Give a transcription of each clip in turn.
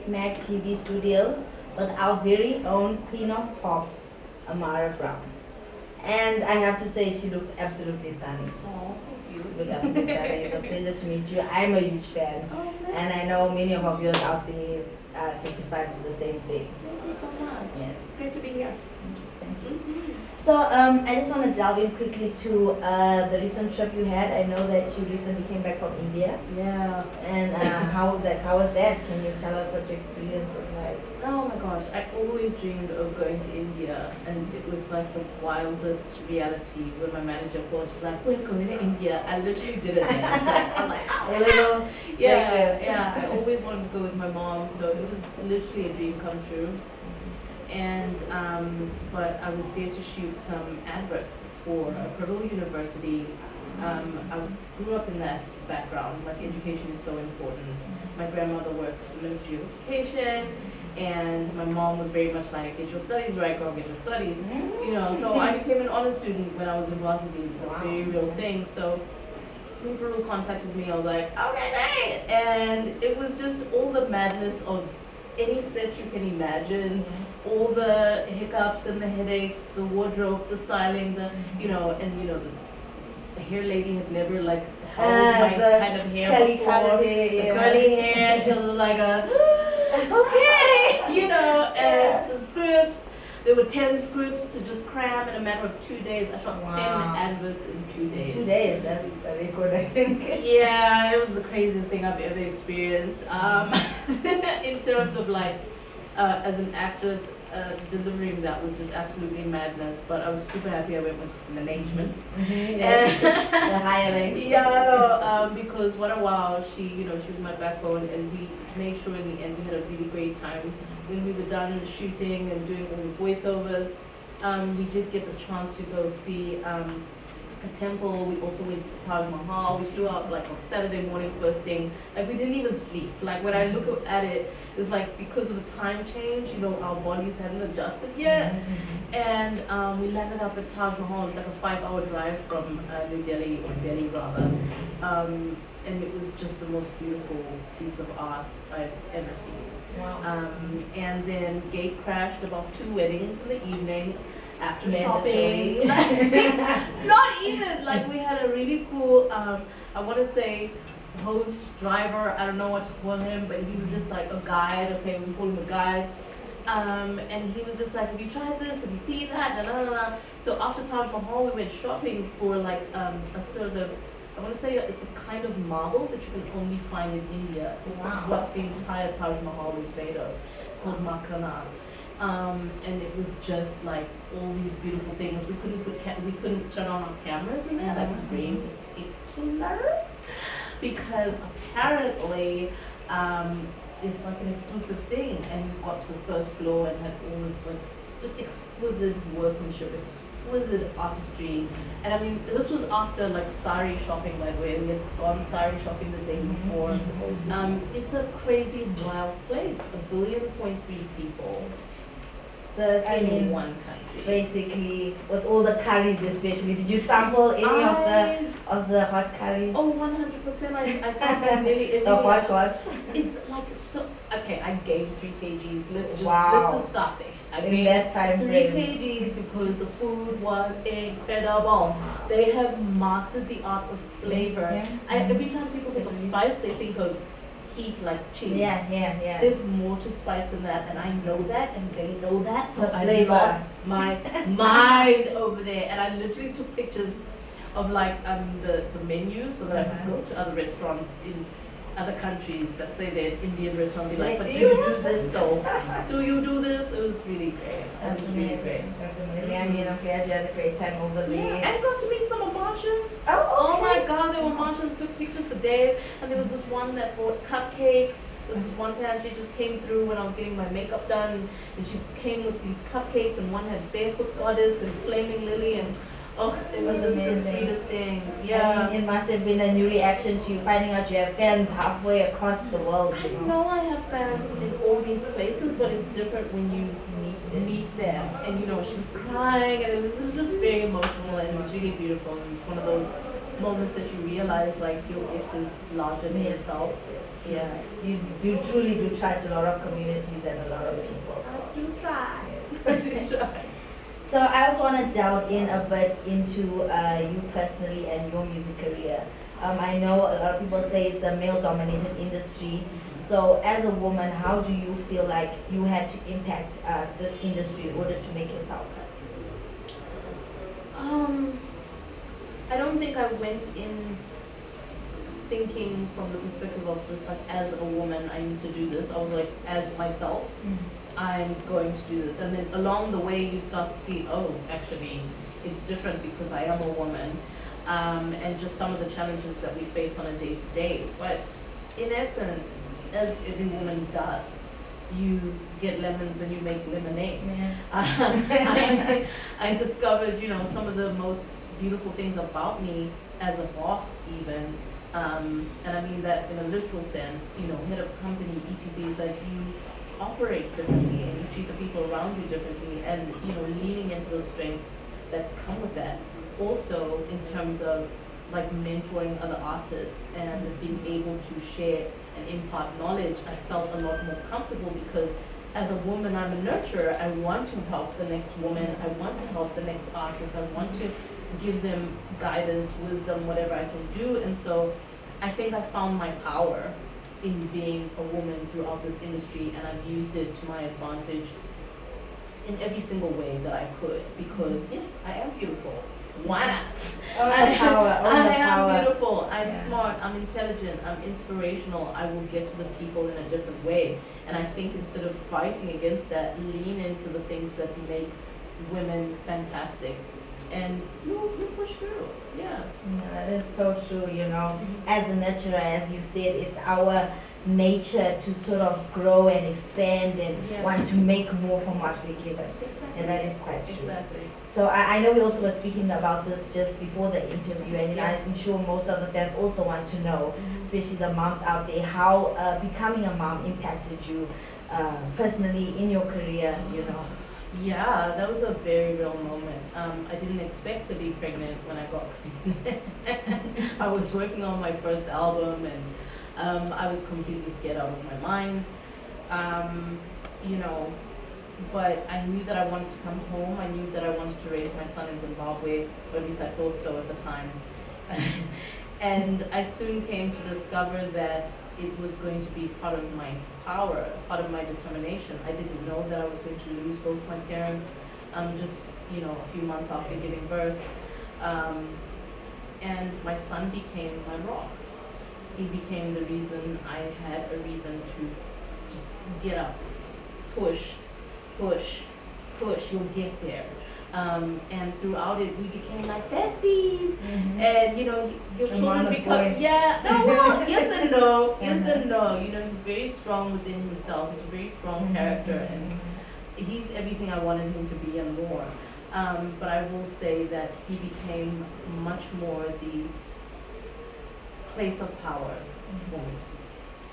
Mac TV studios with our very own Queen of Pop, Ammara Brown. And I have to say, she looks absolutely stunning. Oh, thank you. You look absolutely stunning. It's a pleasure to meet you. I'm a huge fan. Oh, bless. And I know many of our viewers out there testify to the same thing. Thank you so much. Yes. It's great to be here. Thank you. Mm-hmm. So I just want to delve in quickly to the recent trip you had. I know that you recently came back from India. Yeah. And how was that? Can you tell us what your experience was like? Oh my gosh, I always dreamed of going to India, and it was like the wildest reality when my manager called. She's like, "We're going to India." I literally did it. I'm like, A little. yeah. I always wanted to go with my mom, so it was literally a dream come true. And but I was there to shoot some adverts for Purdue University. I grew up in that background. Like, education is so important. My grandmother worked for the Ministry of Education, and my mom was very much like, "Get your studies right, girl, get your studies." You know, so I became an honor student when I was in varsity. It was a very real thing. So when Peru contacted me, I was like, "Okay, great!" And it was just all the madness of any set you can imagine. All the hiccups and the headaches, the wardrobe, the styling, the the hair lady had never like held my kind of hair before. The curly hair, she was like okay, and the scripts. There were 10 scripts to just cram in a matter of 2 days. I shot 10 adverts in 2 days. 2 days, that's a record, I think. Yeah, it was the craziest thing I've ever experienced. In terms of like, as an actress, delivering that was just absolutely madness. But I was super happy I went with management. The hiring. Yeah, because what a wow, she was my backbone, and we made sure in the end we had a really great time. When we were done shooting and doing all the voiceovers, we did get the chance to go see a temple. We also went to the Taj Mahal. We flew out like on Saturday morning first thing. Like, we didn't even sleep. Like, when I look at it, it was like because of the time change, our bodies hadn't adjusted yet. And we landed up at Taj Mahal. It was like a 5-hour drive from New Delhi, or Delhi rather. And it was just the most beautiful piece of art I've ever seen. Wow. And then gate crashed about 2 weddings in the evening after Mandatory. shopping. Not even, like, we had a really cool, I want to say, host, driver, I don't know what to call him, but he was just like a guide. Okay, we call him a guide. And he was just like, "Have you tried this? Have you seen that?" So after Taj Mahal, we went shopping for like a sort of, I want to say it's a kind of marble that you can only find in India. It's what the entire Taj Mahal is made of. It's called Makrana. And it was just like all these beautiful things. We couldn't turn on our cameras in there. That was very particular, because apparently it's like an exclusive thing. And we got to the first floor and had all this like just exquisite workmanship, exquisite artistry. And I mean, this was after like sari shopping, by the way. We had gone sari shopping the day before. It's a crazy, wild place. 1.3 billion people. So, I mean, one country. Basically, with all the curries especially, did you sample any of the hot curries? Oh, 100%. I sampled nearly everything. The hot. It's like so. Okay, I gained 3 kgs. Let's just start there. I In gained that time 3 frame. kgs because the food was incredible. They have mastered the art of flavor. Every time people think of spice, they think of heat, like chili. Yeah. There's more to spice than that, and I know that, and they know that, so I flavor. lost my mind over there. And I literally took pictures of like the menu so that I could go to other restaurants in other countries that say they're Indian restaurant, be like, "But do you do this though? Do you do this?" It was really great. That's amazing. That's amazing. I mean, I'm glad you had a great time over there. Yeah, and got to meet some Martians. Oh, okay. Oh my God, there were Martians. Took pictures for days, and there was this one that bought cupcakes. There was this one fan, she just came through when I was getting my makeup done, and she came with these cupcakes, and one had barefoot goddess and flaming lily, and it was just the sweetest thing. Yeah. I mean, it must have been a new reaction to you finding out you have fans halfway across the world. I know I have fans in all these places, but it's different when you meet them. And she was crying, and it was just very emotional, and it was really beautiful. And it was one of those moments that you realize like your gift is larger than yourself. Yeah. You do truly do touch a lot of communities and a lot of people. So. I do try. I do try. So I also want to delve in a bit into you personally and your music career. I know a lot of people say it's a male-dominated industry. So as a woman, how do you feel like you had to impact this industry in order to make yourself heard? I don't think I went in thinking from the perspective of just like as a woman I need to do this. I was like as myself I'm going to do this, and then along the way you start to see, oh, actually it's different because I am a woman, and just some of the challenges that we face on a day to day. But in essence, as every woman does, you get lemons and you make lemonade. Yeah. I discovered, some of the most beautiful things about me as a boss even, and I mean that in a literal sense, head of company, etc. is that you operate differently and you treat the people around you differently, and leaning into those strengths that come with that. Also in terms of like mentoring other artists and being able to share and impart knowledge, I felt a lot more comfortable because as a woman, I'm a nurturer. I want to help the next woman. I want to help the next artist. I want to give them guidance, wisdom, whatever I can do. And so I think I found my power in being a woman throughout this industry, and I've used it to my advantage in every single way that I could, because yes, I am beautiful. Why not? Own the power, own the I am power. beautiful, I'm smart, I'm intelligent, I'm inspirational, I will get to the people in a different way. And I think instead of fighting against that, lean into the things that make women fantastic. And you push through, yeah. Yeah, that is so true, As a nurturer, as you said, it's our nature to sort of grow and expand and want to make more from what we're given. And that is quite true. Exactly. So I know we also were speaking about this just before the interview, and I'm sure most of the fans also want to know, especially the moms out there, how becoming a mom impacted you personally in your career, Yeah, that was a very real moment. I didn't expect to be pregnant when I got pregnant. I was working on my first album, and I was completely scared out of my mind. But I knew that I wanted to come home. I knew that I wanted to raise my son in Zimbabwe, or at least I thought so at the time. And I soon came to discover that it was going to be part of my power, part of my determination. I didn't know that I was going to lose both my parents just a few months after giving birth. And my son became my rock. He became the reason I had a reason to just get up, push, you'll get there. And throughout it, we became like besties. And your children become, yes and no, he's very strong within himself. He's a very strong character, and he's everything I wanted him to be and more. But I will say that he became much more the place of power for me.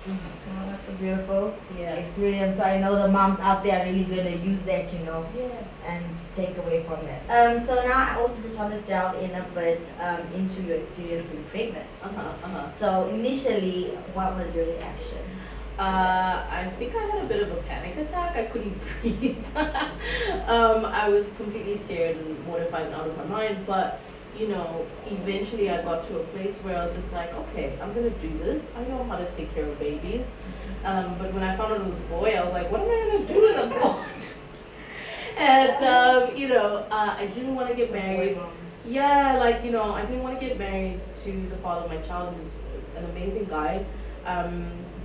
Oh, that's a beautiful Yeah. experience. So I know the moms out there are really going to use that, and take away from that. So now I also just want to delve in a bit into your experience being pregnant. So initially, what was your reaction? I think I had a bit of a panic attack. I couldn't breathe. I was completely scared and mortified and out of my mind, but eventually I got to a place where I was just like, okay, I'm gonna do this. I know how to take care of babies. But when I found out it was a boy, I was like, what am I gonna do with a boy? And I didn't want to get married. Yeah, I didn't want to get married to the father of my child, who's an amazing guy.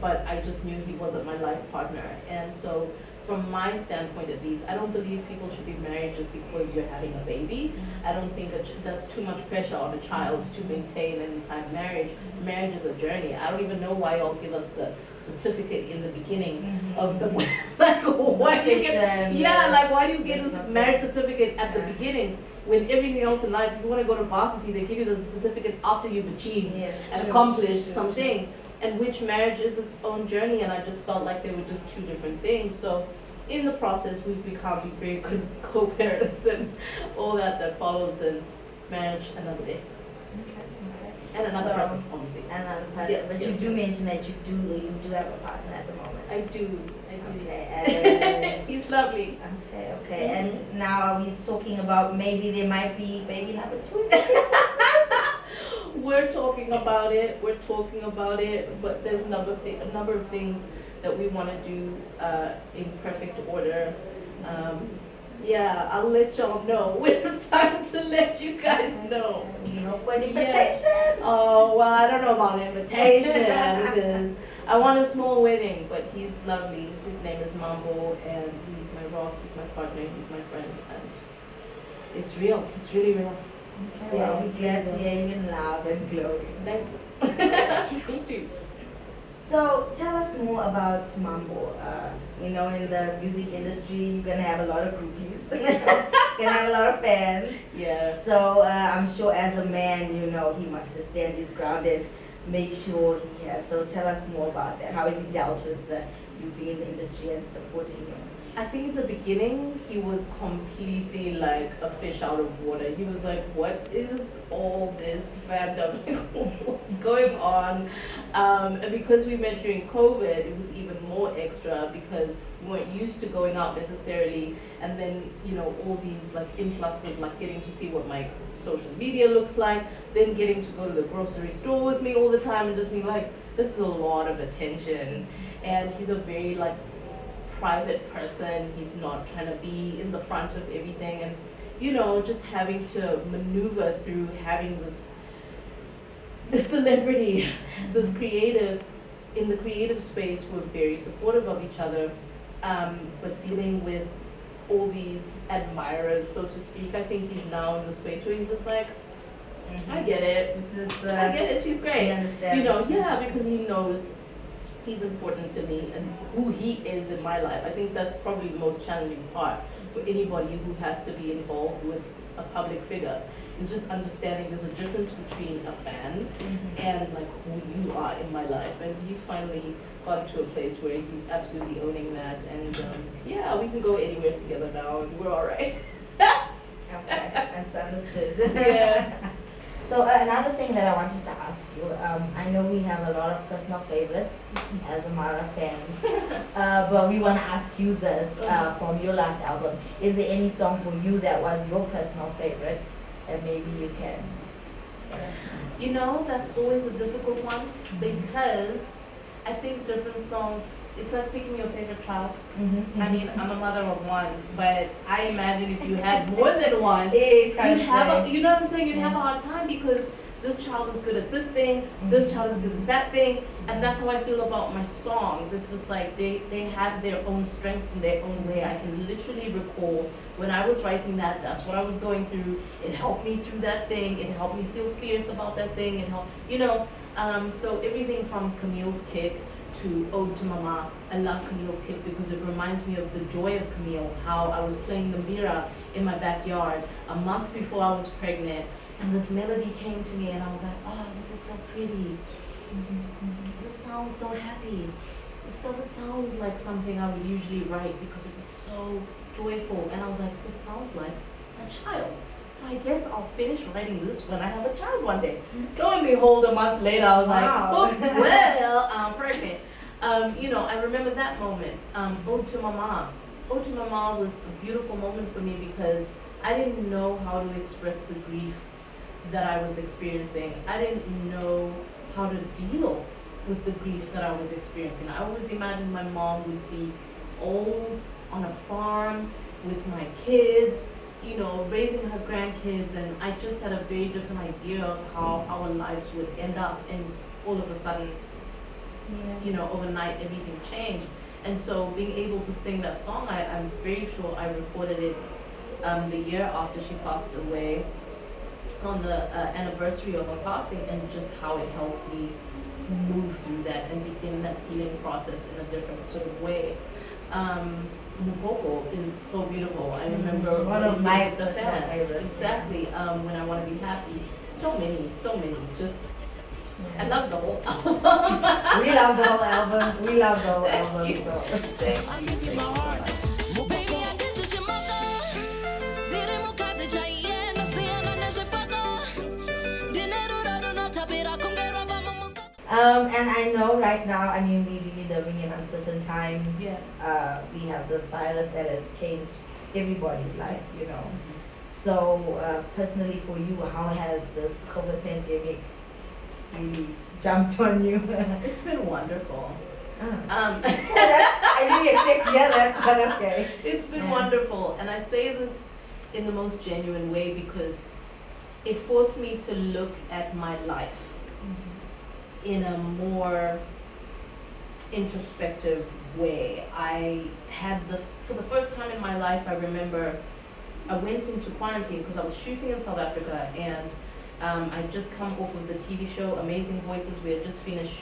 But I just knew he wasn't my life partner. And so from my standpoint at least, I don't believe people should be married just because you're having a baby. I don't think that's too much pressure on a child to maintain an entire marriage. Marriage is a journey. I don't even know why y'all give us the certificate in the beginning of the why do you get, why do you get this marriage certificate at the beginning when everything else in life, if you want to go to varsity, they give you the certificate after you've achieved and accomplished some things. And which marriage is its own journey, and I just felt like they were just two different things. So in the process, we've become very good co-parents and all that follows, and marriage another day. Okay. And another So- person, obviously. Another person, Yes, but yes, you do yes. mention that you do have a partner at the moment. I do. Okay, and He's lovely. okay, and now are we talking about maybe there might be baby number two in the future? We're talking about it. We're talking about it. But there's a number of things that we want to do in perfect order. Yeah, I'll let y'all know when it's time to let you guys know. No for an invitation. Oh, well, I don't know about an invitation because I want a small wedding, but he's lovely. His name is Mambo, and he's my rock, he's my partner, he's my friend, and it's real. It's really real. Okay, well, we're glad to hear you in loud and glowing. Thank you. Me too. So tell us more about Mambo. You know, in the music industry, you're gonna have a lot of groupies. You're gonna have a lot of fans. Yeah. So I'm sure as a man, you know, he must stand his ground and make sure he has. So tell us more about that. How has he dealt with you being in the industry and supporting you? I think in the beginning he was completely like a fish out of water. He was like, "What is all this fandom? What's going on?" And because we met during COVID, it was even more extra because we weren't used to going out necessarily. And then all these like influx of like getting to see what my social media looks like, then getting to go to the grocery store with me all the time, and just being like, "This is a lot of attention." And he's a very like private person. He's not trying to be in the front of everything, and just having to maneuver through having this celebrity, this creative. In the creative space, we're very supportive of each other, but dealing with all these admirers, so to speak, I think he's now in the space where he's just like, I get it. I get it, she's great. He understands. Yeah, because he knows he's important to me and who he is in my life. I think that's probably the most challenging part for anybody who has to be involved with a public figure, is just understanding there's a difference between a fan and like who you are in my life. And he's finally gotten to a place where he's absolutely owning that, and yeah, we can go anywhere together now and we're all right. Okay, that's understood. Yeah. So another thing that I wanted to ask you, I know we have a lot of personal favorites as Ammara fans, but we want to ask you this from your last album. Is there any song for you that was your personal favorite that maybe you can? That's always a difficult one because I think different songs, it's like picking your favorite child. I mean, I'm a mother of one, but I imagine if you had more than one, you'd have you know what I'm saying? You'd have a hard time because this child is good at this thing, this child is good at that thing, and that's how I feel about my songs. It's just like they have their own strengths in their own way. I can literally recall when I was writing that's what I was going through. It helped me through that thing. It helped me feel fierce about that thing. It helped, so everything from Camille's Kick to Ode to Mama. I love Camille's Kick because it reminds me of the joy of Camille, how I was playing the mira in my backyard a month before I was pregnant, and this melody came to me and I was like, oh, this is so pretty. This sounds so happy. This doesn't sound like something I would usually write because it was so joyful, and I was like, this sounds like a child. So I guess I'll finish writing this when I have a child one day. Lo and behold, a month later, I was Wow. like, oh, well, I'm pregnant. I remember that moment. Ode to Mama. Ode to Mama was a beautiful moment for me because I didn't know how to express the grief that I was experiencing. I didn't know how to deal with the grief that I was experiencing. I always imagined my mom would be old on a farm with my kids, raising her grandkids, and I just had a very different idea of how our lives would end up, and all of a sudden, overnight everything changed. And so being able to sing that song, I'm very sure I recorded it the year after she passed away, on the anniversary of her passing, and just how it helped me move through that and begin that healing process in a different sort of way. Mukoko is so beautiful. I remember one of my the fans. favorites. Exactly. When I Want to Be Happy. So many. Just I love the whole album. We love the whole album. We love the whole album. you. So. I'll give you my heart. Baby, I guess it's your mother. Diremo cazzo c'hai, non sia, non è già fatto. Dinero And I know right now, I mean, we really living in uncertain times. Yeah. We have this virus that has changed everybody's life, you know. So, personally for you, how has this COVID pandemic really jumped on you? It's been wonderful. Ah. I didn't expect to hear that, but okay. It's been Yeah. wonderful, and I say this in the most genuine way because it forced me to look at my life in a more introspective way. For the first time in my life, I remember I went into quarantine because I was shooting in South Africa, and I'd just come off of the TV show Amazing Voices. We had just finished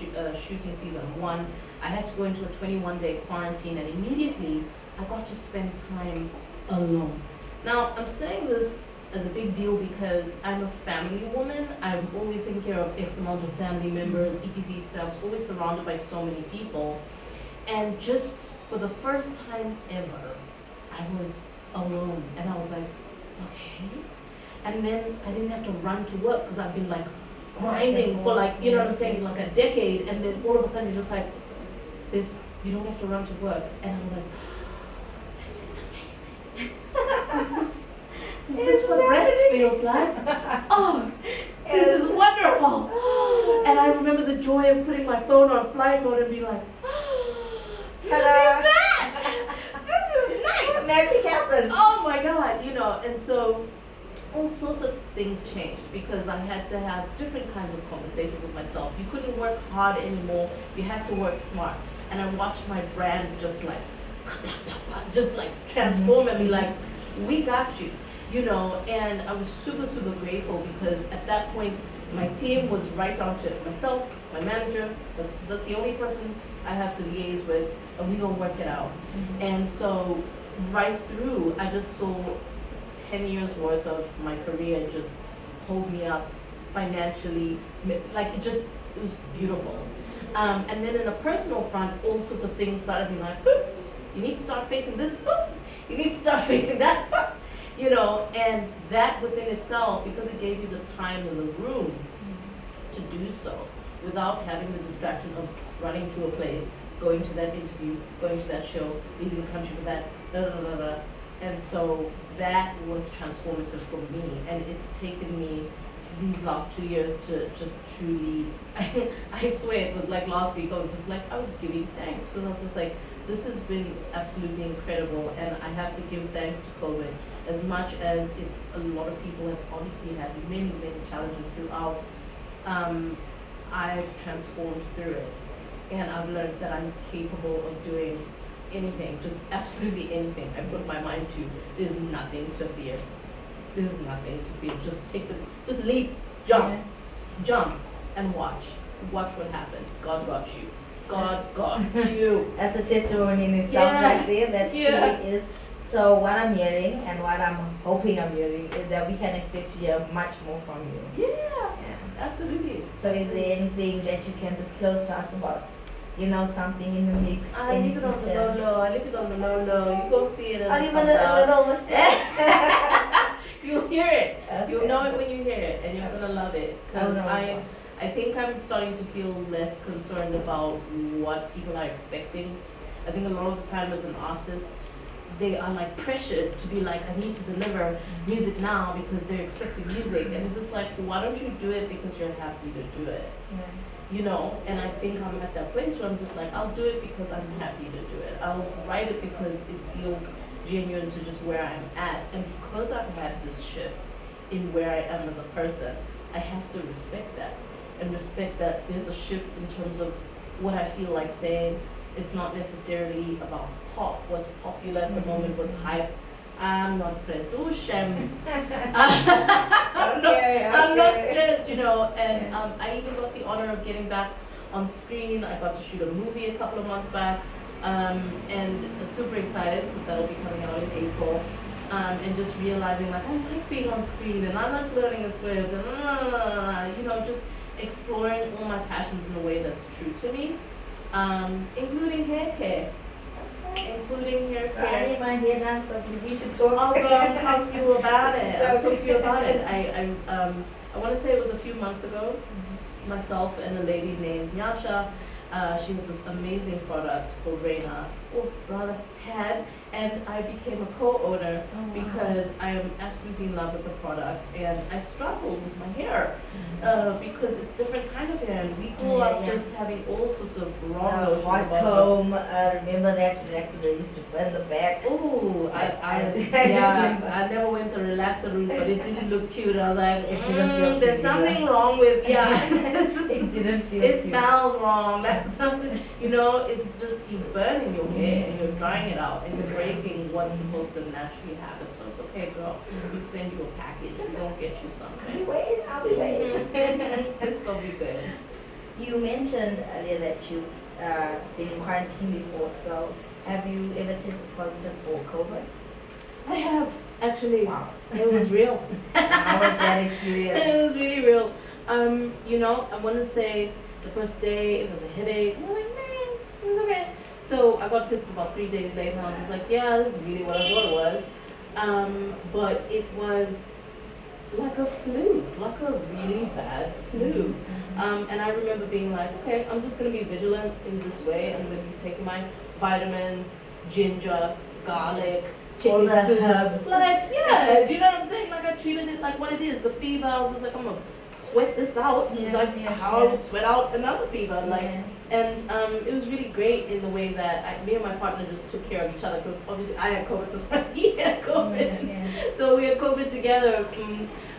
shooting season 1. I had to go into a 21-day quarantine, and immediately I got to spend time alone. Now, I'm saying this as a big deal because I'm a family woman. I'm always taking care of X amount of family members, etc. So I was always surrounded by so many people. And just for the first time ever, I was alone. And I was like, okay. And then I didn't have to run to work because I've been like grinding for like, you know what I'm saying, like a decade. And then all of a sudden you're just like, you don't have to run to work. And I was like, this is amazing. Is this what rest feels like? Oh, this is wonderful. And I remember the joy of putting my phone on flight mode and being like, look at that! This is nice! Magic happened. Oh my God, you know, and so all sorts of things changed because I had to have different kinds of conversations with myself. You couldn't work hard anymore, you had to work smart. And I watched my brand just like transform and be like, we got you. You know, and I was super, super grateful because at that point, my team was right down to myself, my manager, that's the only person I have to liaise with, and we gonna work it out. And so, right through, I just saw 10 years worth of my career just hold me up financially, like it was beautiful. And then in a personal front, all sorts of things started being like, you need to start facing this, you need to start facing that, you know, and that within itself, because it gave you the time and the room to do so without having the distraction of running to a place, going to that interview, going to that show, leaving the country for that, da da da da. And so that was transformative for me, and it's taken me these last 2 years to just truly, I swear it was like last week, I was giving thanks, because I was just like, this has been absolutely incredible, and I have to give thanks to COVID. As much as it's a lot of people have obviously had many, many challenges throughout, I've transformed through it. And I've learned that I'm capable of doing anything, just absolutely anything I put my mind to. There's nothing to fear. There's nothing to fear. Just leap, jump, and watch. Watch what happens. God got you. God got you. That's a testimony in itself right there. That truly is. So what I'm hearing and what I'm hoping I'm hearing is that we can expect to hear much more from you. Yeah, absolutely. So is there anything that you can disclose to us about, you know, something in the mix? I leave it on the low. I leave it on the low. You go see it. Or even a little whisper. You'll hear it. Okay. You'll know it when you hear it, and you're gonna love it. Because I think I'm starting to feel less concerned about what people are expecting. I think a lot of the time as an artist, they are like pressured to be like, I need to deliver music now because they're expecting music, and it's just like, why don't you do it because you're happy to do it? You know, and I think I'm at that place where I'm just like, I'll do it because I'm happy to do it. I'll write it because it feels genuine to just where I'm at, and because I've had this shift in where I am as a person, I have to respect that, and respect that there's a shift in terms of what I feel like saying. It's not necessarily about pop, what's popular at the moment, what's hype. I'm not pressed. Oh, shame. I'm not stressed, you know. And I even got the honor of getting back on screen. I got to shoot a movie a couple of months back, and super excited because that'll be coming out in April. And just realizing like I like being on screen, and I like learning a script, and you know, just exploring all my passions in a way that's true to me. Including hair care. Including hair care. I need my hair done, so we should talk. I'll talk to you about it. I'll talk to you about it. I want to say it was a few months ago. Myself and a lady named Nyasha. She has this amazing product called Reina, or rather had, and I became a co-owner because I am absolutely in love with the product, and I struggled with my hair because it's different kind of hair, and we grew up just having all sorts of wrong notions Hot about comb, remember that relaxer they used to burn the back? Oh, I never went the relaxer route, but it didn't look cute. I was like, It didn't feel there's cute something wrong with, It didn't feel it cute. smells wrong. That's something, it's just, you're burning your hair and you're drying it out and you're breaking what's supposed to naturally happen. So it's okay, girl. We send you a package. We don't get you something. I'll be waiting. It's gonna be good. You mentioned earlier that you've been in quarantine before, so have you ever tested positive for COVID? I have, actually. Wow. It was real. How was that experience? It was really real. I want to say the first day it was a headache. I'm like, man, it was okay. So I got tested about 3 days later, and I was just like, yeah, this is really what I thought it was. But it was like a flu, like a really bad flu. And I remember being like, okay, I'm just gonna be vigilant in this way. I'm gonna be taking my vitamins, ginger, garlic, All chicken the soup. herbs. Like, yeah, do you know what I'm saying? Like I treated it like what it is. The fever, I was just like, I'm gonna sweat this out, how I would sweat out another fever. And it was really great in the way that me and my partner just took care of each other, because obviously I had COVID, so he had COVID. So we had COVID together.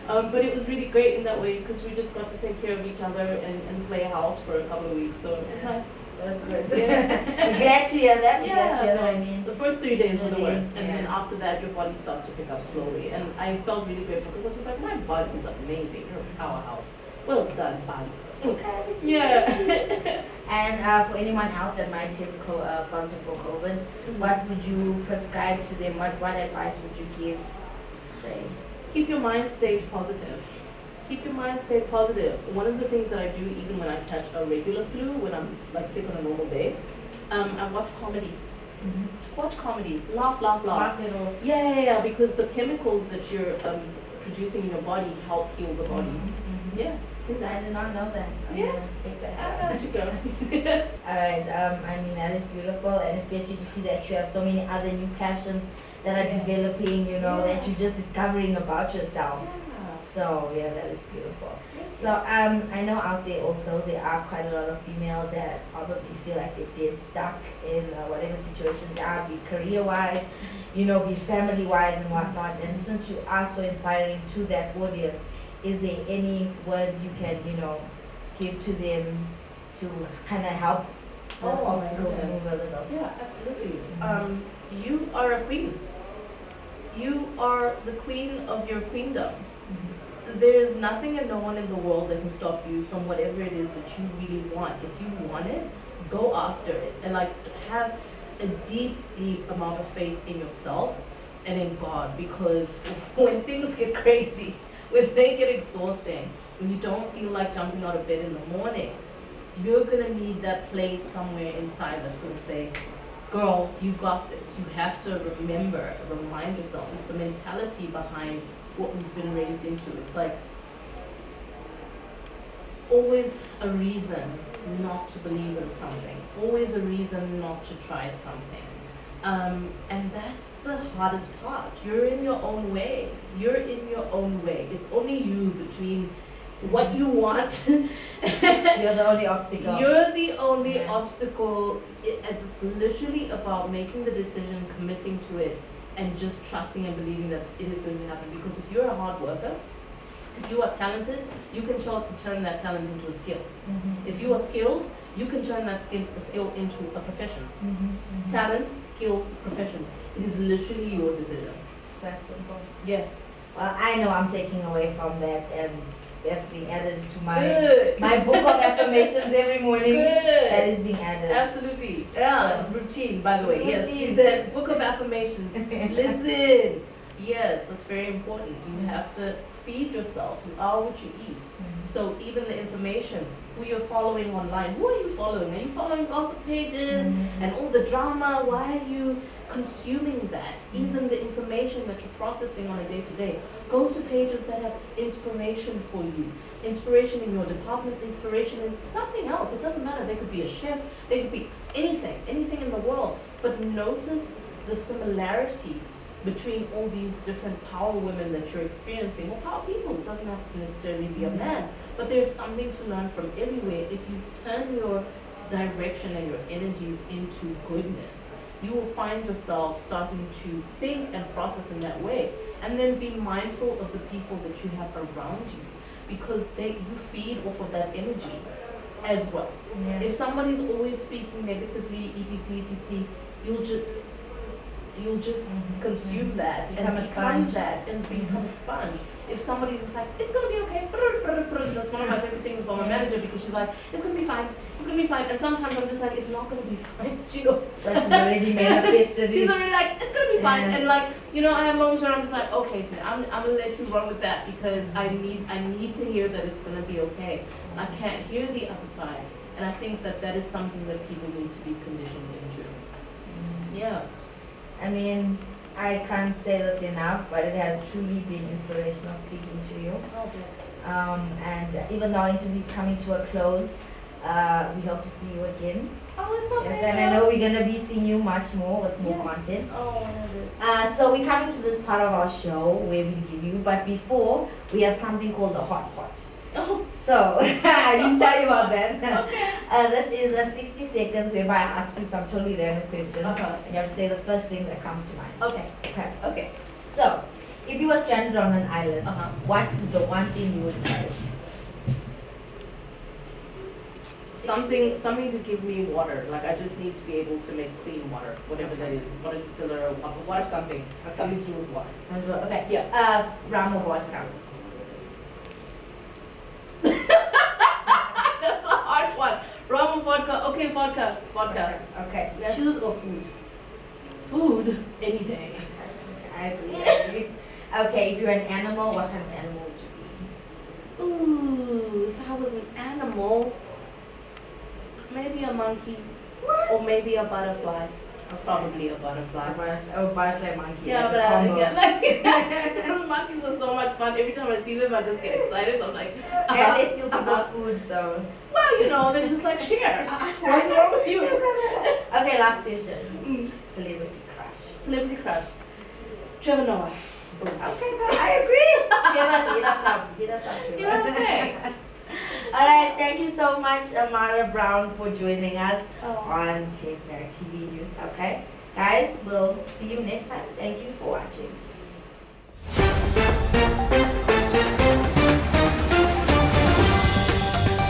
But it was really great in that way because we just got to take care of each other and play house for a couple of weeks. So it was nice. That's good. Yeah. We're glad to hear that. Yeah, the first 3 days were the worst, and then after that your body starts to pick up slowly. And I felt really grateful because I was like, my body is amazing. You're a powerhouse. Well done, body. Okay. Yeah. And for anyone else that might test positive for COVID, what would you prescribe to them? What advice would you give? Say. Keep your mind state positive. Keep your mind state positive. One of the things that I do even when I catch a regular flu, when I'm like sick on a normal day, I watch comedy. Watch comedy. Laugh. Laugh it off. Yeah, because the chemicals that you're producing in your body help heal the body. Yeah, do I that. did not know that. I'm Yeah. gonna take that. There you go. Alright, I mean that is beautiful, and especially to see that you have so many other new passions that are developing, that you're just discovering about yourself. So yeah, that is beautiful. So I know out there also there are quite a lot of females that probably feel like they're dead stuck in whatever situation they are, be career-wise, be family-wise and whatnot. And since you are so inspiring to that audience, is there any words you can, give to them to kind of help the obstacles move a little? Yeah, absolutely. You are a queen. You are the queen of your queendom. There is nothing and no one in the world that can stop you from whatever it is that you really want. If you want it, go after it, and have a deep amount of faith in yourself and in God, because when things get crazy, when they get exhausting, when you don't feel like jumping out of bed in the morning, you're gonna need that place somewhere inside that's gonna say, girl, you got this. You have to remind yourself. It's the mentality behind what we've been raised into. It's like always a reason not to believe in something, always a reason not to try something. And that's the hardest part. You're in your own way. It's only you between what you want. You're the only obstacle. You're the only obstacle. It's literally about making the decision, committing to it, and just trusting and believing that it is going to happen. Because if you're a hard worker, if you are talented, you can turn that talent into a skill. If you are skilled, you can turn that skill into a profession. Talent, skill, profession. It is literally your decision. It's that simple. Yeah. Well, I know I'm taking away from that, and that's being added to Good. my book of affirmations every morning. Good. That is being added. Absolutely. Yeah. Routine, by the way. Yes, she Routine. said book of affirmations. Listen. Yes, that's very important. You have to feed yourself. You are what you eat. So even the information, who you're following online, who are you following? Are you following gossip pages and all the drama? Why are you consuming that, even the information that you're processing on a day-to-day. Go to pages that have inspiration for you, inspiration in your department, inspiration in something else. It doesn't matter. They could be a chef, they could be anything in the world. But notice the similarities between all these different power women that you're experiencing, or power people. It doesn't have to necessarily be a man, but there's something to learn from everywhere. If you turn your direction and your energies into goodness, you will find yourself starting to think and process in that way, and then be mindful of the people that you have around you, because you feed off of that energy as well. Yeah. If somebody's always speaking negatively, etc, you'll just consume that Become and a become sponge. that and become a sponge. If somebody's like, it's gonna be okay, that's one of my favorite things about my manager, because she's like, it's gonna be fine, and sometimes I'm just like, it's not gonna be fine, you know. But she's already manifested She's it. already like, it's gonna be fine, Yeah. and like, you know, I have moments where I'm just like, okay, I'm gonna let you run with that, because I need to hear that it's gonna be okay. I can't hear the other side, and I think that is something that people need to be conditioned into. Yeah. I mean, I can't say this enough, but it has truly been inspirational speaking to you. Oh, bless. And even though our interview is coming to a close, we hope to see you again. Oh, it's okay. Yes, and I know we're gonna be seeing you much more with more Yeah. content. Oh, I love it. So we're coming to this part of our show where we leave you, but before we have something called the hot pot. Oh, So I didn't tell you about that. okay. This is a 60 seconds whereby I ask you some totally random questions. Uh-huh. And you have to say the first thing that comes to mind. Okay. Okay. Okay. So, if you were stranded on an island, Uh-huh. what is the one thing you would carry? Something to give me water. Like, I just need to be able to make clean water, whatever that is. Water distiller, water something. Okay. Something to do with water. Okay. Yeah. Rum or vodka? That's a hard one. Rum or vodka? Okay, vodka. Vodka. Okay. Yeah. Shoes or food? Food any day. Okay. I agree. Okay. If you're an animal, what kind of animal would you Ooh, if I was an animal, maybe a monkey. Or maybe a butterfly. Probably a butterfly. Butterfly monkey. Yeah, like but a I combo. get like monkeys are so much fun. Every time I see them, I just get excited. I'm like, And they steal people's food, so. well, you know, they're just like share. What's wrong with you? Okay, last question. Mm. Celebrity crush. Celebrity crush. Trevor Noah. Okay, good. I agree. Trevor, hit us up. Hit us up, Trevor. You know what I'm saying? All right, thank you so much, Ammara Brown, for joining us Oh. on Take Back TV News. Okay, guys, we'll see you next time. Thank you for watching.